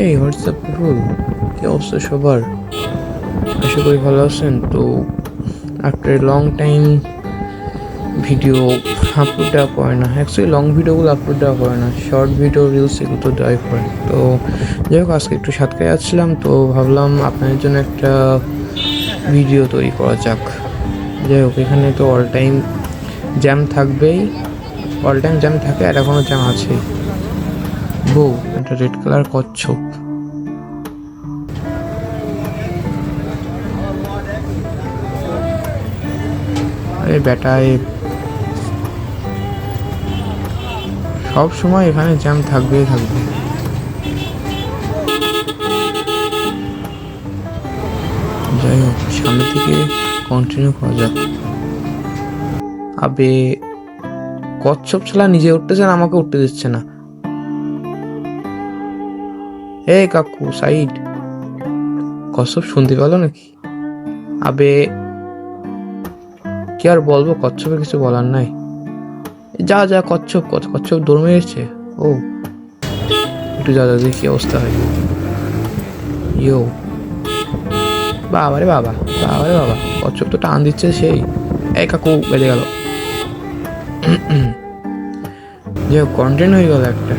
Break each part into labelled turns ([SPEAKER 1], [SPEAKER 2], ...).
[SPEAKER 1] এই হোয়াটসঅ্যাপ পিপুল, কি অবস্থা সবার? আশা করি ভালো আছেন। তো after long time video upload দেওয়া পড়ে না, অ্যাকচুয়ালি লং ভিডিওগুলো আপলোড দেওয়া পড়ে না, শর্ট ভিডিও রিলস এগুলো তো দেওয়াই পড়ে। তো যাই হোক, আজকে একটু সাতকায় যাচ্ছিলাম, তো ভাবলাম আপনাদের জন্য একটা ভিডিও তৈরি করা যাক। যাই হোক, এখানে তো অল টাইম জ্যাম থাকবেই, অল টাইম জ্যাম থাকে আর এখনও জ্যাম আছেই। বউ একটা রেড কালার কচ্ছপ, আরে বেটায় সব সময় এখানে জ্যাম থাকবেই থাকবে। যাই হোক, সামনে থেকে কন্টিনিউ করা যাক। আবে কচ্ছপ ছাড়া নিজে উঠতেছে না, আমাকে উঠতে দিচ্ছে না। এ কাকু সাইড, কচ্ছপ শুনতে পেলো নাকি? আবে কি আর বলবো, কচ্ছপের কিছু বলার নাই। যা যা, কচ্ছপ কচ্ছপ দৌড় মেরেছে। ও একটু যা যা, দেখি অবস্থা হয়। ইয়ো বাবারে বাবা, বাবারে বাবা, কচ্ছপ তো টান দিচ্ছে সেই। এই কাকু বেঁধে গেল। যে কন্টেন্ট হয়ে গেল একটা।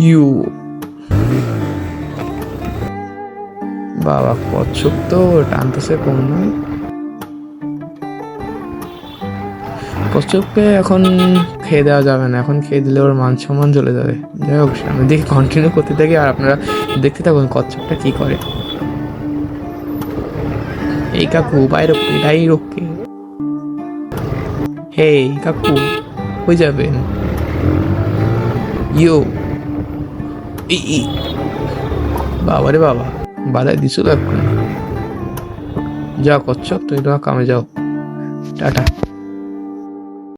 [SPEAKER 1] ইউ বাবা, কচ্ছপ তো টানতেছে কম নয়। কচ্ছপকে এখন খেয়ে দেওয়া যাবে না, এখন খেয়ে দিলে ওর মান সম্মান চলে যাবে। যাই হোক, আমি দেখি কন্টিনিউ করতে থাকি আর আপনারা দেখতে থাকুন কচ্ছপটা কি করে। এই কাকু বাইরে এটাই রোকে। হে কাকু, হয়ে যাবেন। ইয়ো ই বাবারে বাবা, বাধায় দিছিল এখন। যা কচ্ছপ, তুমি তোমার কামে যাও, টাটা।